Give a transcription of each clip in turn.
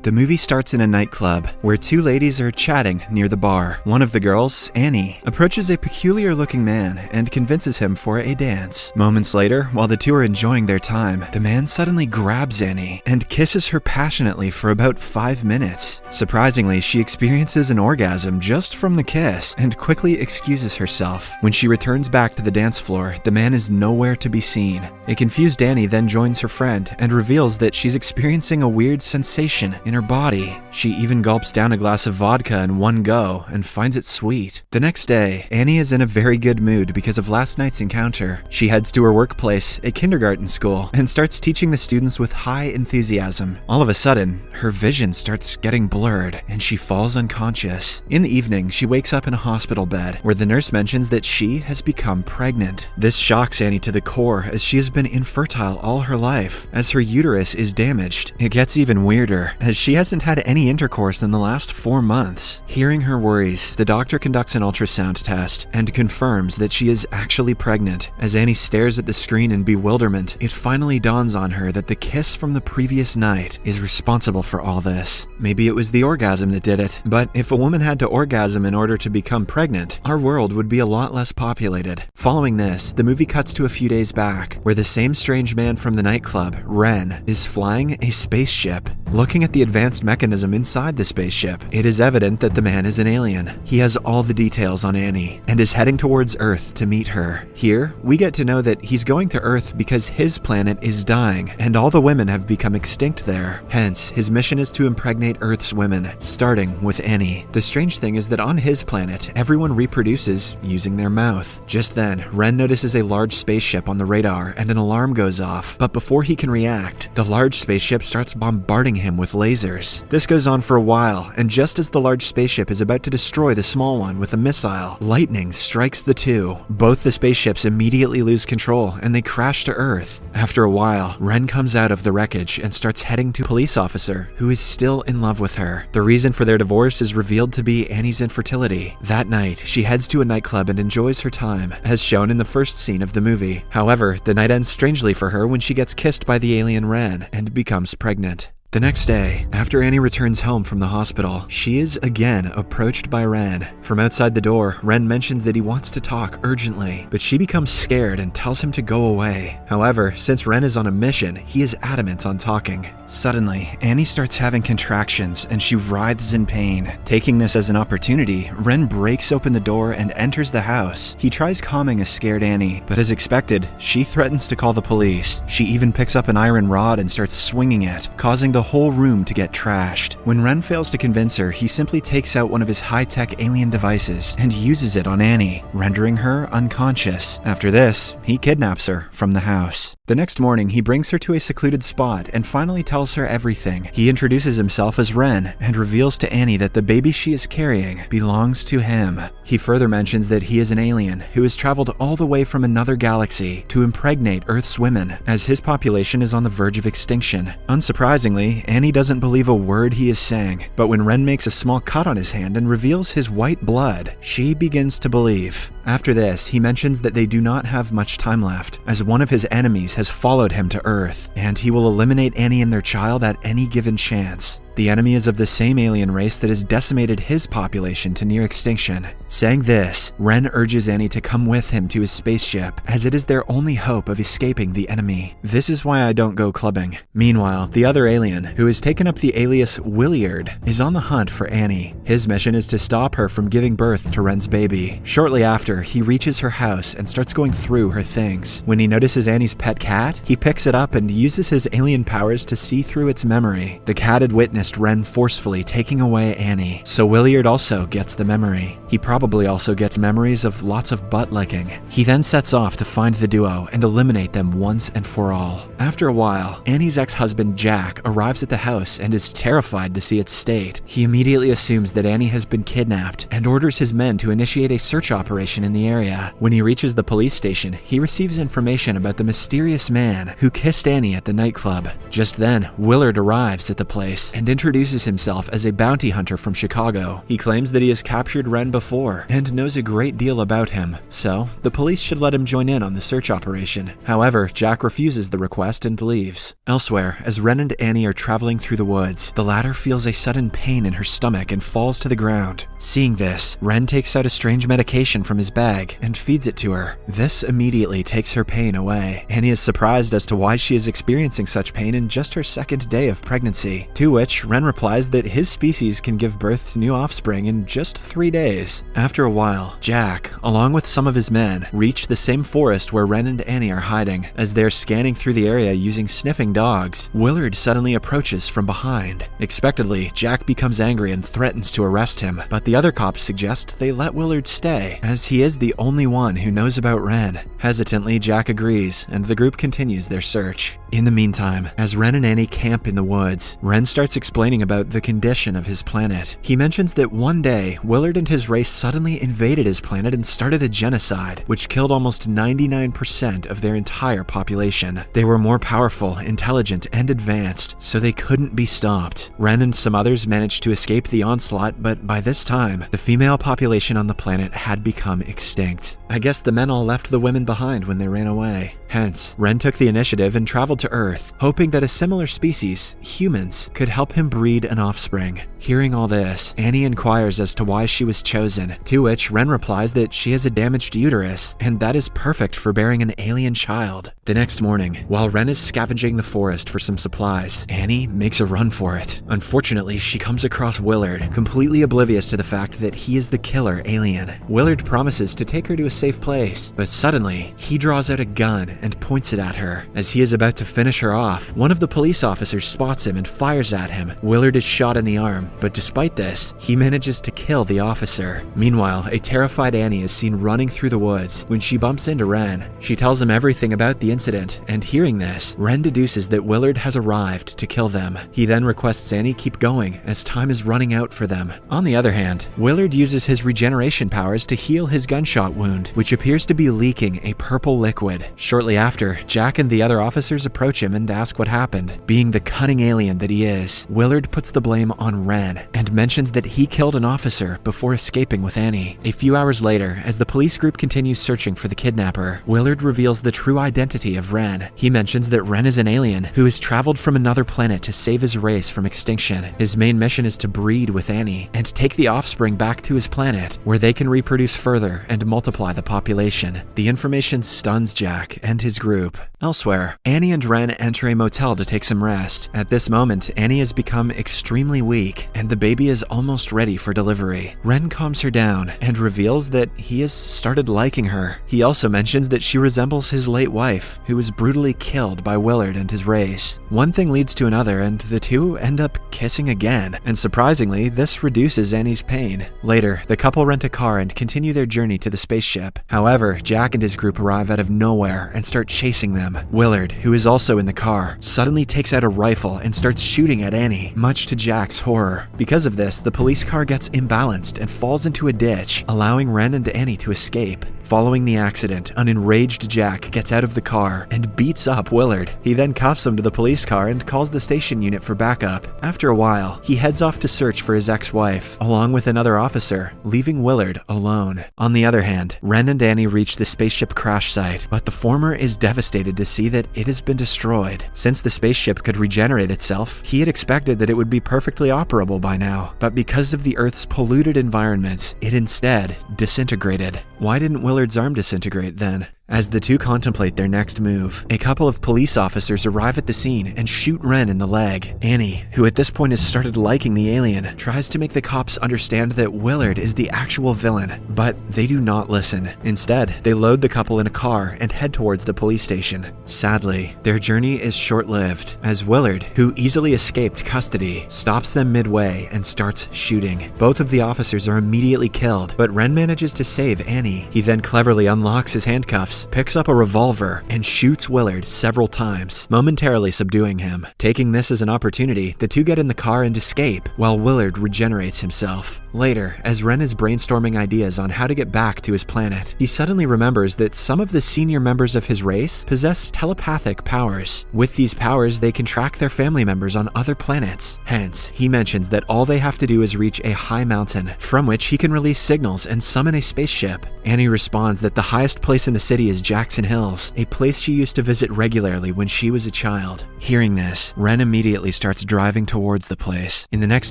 The movie starts in a nightclub, where two ladies are chatting near the bar. One of the girls, Annie, approaches a peculiar-looking man and convinces him for a dance. Moments later, while the two are enjoying their time, the man suddenly grabs Annie and kisses her passionately for about 5 minutes. Surprisingly, she experiences an orgasm just from the kiss and quickly excuses herself. When she returns back to the dance floor, the man is nowhere to be seen. A confused Annie then joins her friend and reveals that she's experiencing a weird sensation in her body. She even gulps down a glass of vodka in one go and finds it sweet. The next day, Annie is in a very good mood because of last night's encounter. She heads to her workplace, a kindergarten school, and starts teaching the students with high enthusiasm. All of a sudden, her vision starts getting blurred and she falls unconscious. In the evening, she wakes up in a hospital bed where the nurse mentions that she has become pregnant. This shocks Annie to the core as she has been infertile all her life, as her uterus is damaged. It gets even weirder as she hasn't had any intercourse in the last 4 months. Hearing her worries, the doctor conducts an ultrasound test and confirms that she is actually pregnant. As Annie stares at the screen in bewilderment, it finally dawns on her that the kiss from the previous night is responsible for all this. Maybe it was the orgasm that did it, but if a woman had to orgasm in order to become pregnant, our world would be a lot less populated. Following this, the movie cuts to a few days back, where the same strange man from the nightclub, Ren, is flying a spaceship. Looking at the advanced mechanism inside the spaceship, it is evident that the man is an alien. He has all the details on Annie and is heading towards Earth to meet her. Here, we get to know that he's going to Earth because his planet is dying and all the women have become extinct there. Hence, his mission is to impregnate Earth's women, starting with Annie. The strange thing is that on his planet, everyone reproduces using their mouth. Just then, Ren notices a large spaceship on the radar and an alarm goes off, but before he can react, the large spaceship starts bombarding him with lasers. This goes on for a while, and just as the large spaceship is about to destroy the small one with a missile, lightning strikes the two. Both the spaceships immediately lose control and they crash to Earth. After a while, Ren comes out of the wreckage and starts heading to a police officer who is still in love with her. The reason for their divorce is revealed to be Annie's infertility. That night, she heads to a nightclub and enjoys her time, as shown in the first scene of the movie. However, the night ends strangely for her when she gets kissed by the alien Ren and becomes pregnant. The next day, after Annie returns home from the hospital, she is again approached by Ren. From outside the door, Ren mentions that he wants to talk urgently, but she becomes scared and tells him to go away. However, since Ren is on a mission, he is adamant on talking. Suddenly, Annie starts having contractions and she writhes in pain. Taking this as an opportunity, Ren breaks open the door and enters the house. He tries calming a scared Annie, but as expected, she threatens to call the police. She even picks up an iron rod and starts swinging it, causing the whole room to get trashed. When Ren fails to convince her, he simply takes out one of his high-tech alien devices and uses it on Annie, rendering her unconscious. After this, he kidnaps her from the house. The next morning, he brings her to a secluded spot and finally tells her everything. He introduces himself as Ren and reveals to Annie that the baby she is carrying belongs to him. He further mentions that he is an alien who has traveled all the way from another galaxy to impregnate Earth's women, as his population is on the verge of extinction. Unsurprisingly, Annie doesn't believe a word he is saying, but when Ren makes a small cut on his hand and reveals his white blood, she begins to believe. After this, he mentions that they do not have much time left, as one of his enemies has followed him to Earth, and he will eliminate Annie and their child at any given chance. The enemy is of the same alien race that has decimated his population to near extinction. Saying this, Ren urges Annie to come with him to his spaceship, as it is their only hope of escaping the enemy. This is why I don't go clubbing. Meanwhile, the other alien, who has taken up the alias Williard, is on the hunt for Annie. His mission is to stop her from giving birth to Ren's baby. Shortly after, he reaches her house and starts going through her things. When he notices Annie's pet cat, he picks it up and uses his alien powers to see through its memory. The cat had witnessed Ren forcefully taking away Annie, so Williard also gets the memory. He probably also gets memories of lots of butt licking. He then sets off to find the duo and eliminate them once and for all. After a while, Annie's ex-husband Jack arrives at the house and is terrified to see its state. He immediately assumes that Annie has been kidnapped and orders his men to initiate a search operation in the area. When he reaches the police station, he receives information about the mysterious man who kissed Annie at the nightclub. Just then, Willard arrives at the place and introduces himself as a bounty hunter from Chicago. He claims that he has captured Ren before and knows a great deal about him, so the police should let him join in on the search operation. However, Jack refuses the request and leaves. Elsewhere, as Ren and Annie are traveling through the woods, the latter feels a sudden pain in her stomach and falls to the ground. Seeing this, Ren takes out a strange medication from his bag and feeds it to her. This immediately takes her pain away. Annie is surprised as to why she is experiencing such pain in just her second day of pregnancy, to which Ren replies that his species can give birth to new offspring in just 3 days. After a while, Jack, along with some of his men, reach the same forest where Ren and Annie are hiding. As they're scanning through the area using sniffing dogs, Willard suddenly approaches from behind. Expectedly, Jack becomes angry and threatens to arrest him, but the other cops suggest they let Willard stay, as he is the only one who knows about Ren. Hesitantly, Jack agrees, and the group continues their search. In the meantime, as Ren and Annie camp in the woods, Ren starts explaining about the condition of his planet. He mentions that one day, Willard and his race suddenly invaded his planet and started a genocide, which killed almost 99% of their entire population. They were more powerful, intelligent, and advanced, so they couldn't be stopped. Ren and some others managed to escape the onslaught, but by this time, the female population on the planet had become extinct. I guess the men all left the women behind when they ran away. Hence, Ren took the initiative and traveled to Earth, hoping that a similar species, humans, could help him breed an offspring. Hearing all this, Annie inquires as to why she was chosen, to which Ren replies that she has a damaged uterus, and that is perfect for bearing an alien child. The next morning, while Ren is scavenging the forest for some supplies, Annie makes a run for it. Unfortunately, she comes across Willard, completely oblivious to the fact that he is the killer alien. Willard promises to take her to a safe place, but suddenly, he draws out a gun and points it at her. As he is about to finish her off, one of the police officers spots him and fires at him. Willard is shot in the arm, but despite this, he manages to kill the officer. Meanwhile, a terrified Annie is seen running through the woods when she bumps into Ren. She tells him everything about the incident, and hearing this, Ren deduces that Willard has arrived to kill them. He then requests Annie keep going as time is running out for them. On the other hand, Willard uses his regeneration powers to heal his gunshot wound, which appears to be leaking a purple liquid. Shortly after, Jack and the other officers approach him and ask what happened. Being the cunning alien that he is, Willard puts the blame on Ren and mentions that he killed an officer before escaping with Annie. A few hours later, as the police group continues searching for the kidnapper, Willard reveals the true identity of Ren. He mentions that Ren is an alien who has traveled from another planet to save his race from extinction. His main mission is to breed with Annie and take the offspring back to his planet, where they can reproduce further and multiply the population. The information stuns Jack and his group. Elsewhere, Annie and Ren enter a motel to take some rest. At this moment, Annie has become extremely weak, and the baby is almost ready for delivery. Ren calms her down and reveals that he has started liking her. He also mentions that she resembles his late wife, who was brutally killed by Willard and his race. One thing leads to another, and the two end up kissing again, and surprisingly, this reduces Annie's pain. Later, the couple rent a car and continue their journey to the spaceship. However, Jack and his group arrive out of nowhere and start chasing them. Willard, who is also in the car, suddenly takes out a rifle and starts shooting at Annie, much to Jack's horror. Because of this, the police car gets imbalanced and falls into a ditch, allowing Ren and Annie to escape. Following the accident, an enraged Jack gets out of the car and beats up Willard. He then cuffs him to the police car and calls the station unit for backup. After a while, he heads off to search for his ex-wife, along with another officer, leaving Willard alone. On the other hand, Ren and Annie reach the spaceship crash site, but the former is devastated to see that it has been destroyed. Since the spaceship could regenerate itself, he had expected that it would be perfectly operable by now, but because of the Earth's polluted environment, it instead disintegrated. Why didn't Willard's arm disintegrate then? As the two contemplate their next move, a couple of police officers arrive at the scene and shoot Ren in the leg. Annie, who at this point has started liking the alien, tries to make the cops understand that Willard is the actual villain, but they do not listen. Instead, they load the couple in a car and head towards the police station. Sadly, their journey is short-lived, as Willard, who easily escaped custody, stops them midway and starts shooting. Both of the officers are immediately killed, but Ren manages to save Annie. He then cleverly unlocks his handcuffs handcuffs, picks up a revolver, and shoots Willard several times, momentarily subduing him. Taking this as an opportunity, the two get in the car and escape, while Willard regenerates himself. Later, as Ren is brainstorming ideas on how to get back to his planet, he suddenly remembers that some of the senior members of his race possess telepathic powers. With these powers, they can track their family members on other planets. Hence, he mentions that all they have to do is reach a high mountain, from which he can release signals and summon a spaceship. Annie responds that the highest place in the city is Jackson Hills, a place she used to visit regularly when she was a child. Hearing this, Ren immediately starts driving towards the place. In the next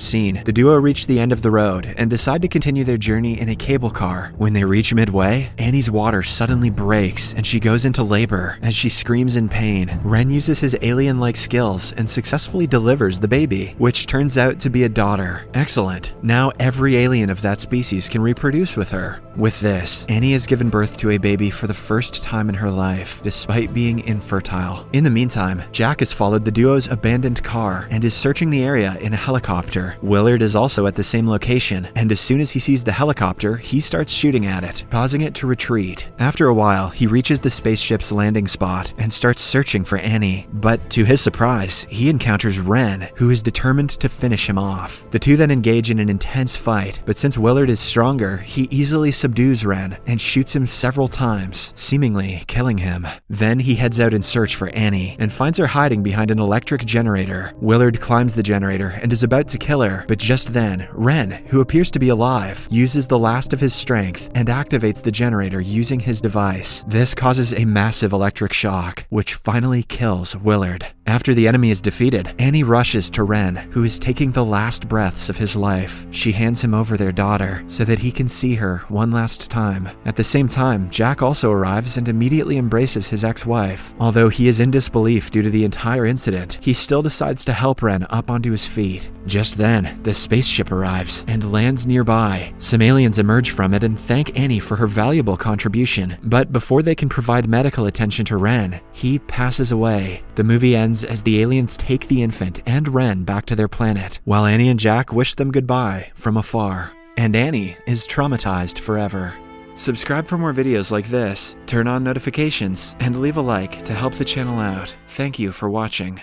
scene, the duo reach the end of the road and decide to continue their journey in a cable car. When they reach midway, Annie's water suddenly breaks and she goes into labor. As she screams in pain, Ren uses his alien-like skills and successfully delivers the baby, which turns out to be a daughter. Excellent. Now every alien of that species can reproduce with her. With this, Annie has given birth to a baby for the first time in her life, despite being infertile. In the meantime, Jack has followed the duo's abandoned car and is searching the area in a helicopter. Willard is also at the same location, and as soon as he sees the helicopter, he starts shooting at it, causing it to retreat. After a while, he reaches the spaceship's landing spot and starts searching for Annie, but to his surprise, he encounters Ren, who is determined to finish him off. The two then engage in an intense fight, but since Willard is stronger, he easily subdues Ren and shoots him several times, seemingly killing him. Then he heads out in search for Annie and finds her hiding behind an electric generator. Willard climbs the generator and is about to kill her, but just then, Ren, who appears to be alive, uses the last of his strength and activates the generator using his device. This causes a massive electric shock, which finally kills Willard. After the enemy is defeated, Annie rushes to Ren, who is taking the last breaths of his life. She hands him over their daughter so that he can see her one last time. At the same time, Jack also arrives and immediately embraces his ex-wife. Although he is in disbelief due to the entire incident, he still decides to help Ren up onto his feet. Just then, the spaceship arrives and lands nearby. Some aliens emerge from it and thank Annie for her valuable contribution, but before they can provide medical attention to Ren, he passes away. The movie ends as the aliens take the infant and Ren back to their planet, while Annie and Jack wish them goodbye from afar. And Annie is traumatized forever. Subscribe for more videos like this, turn on notifications, and leave a like to help the channel out. Thank you for watching.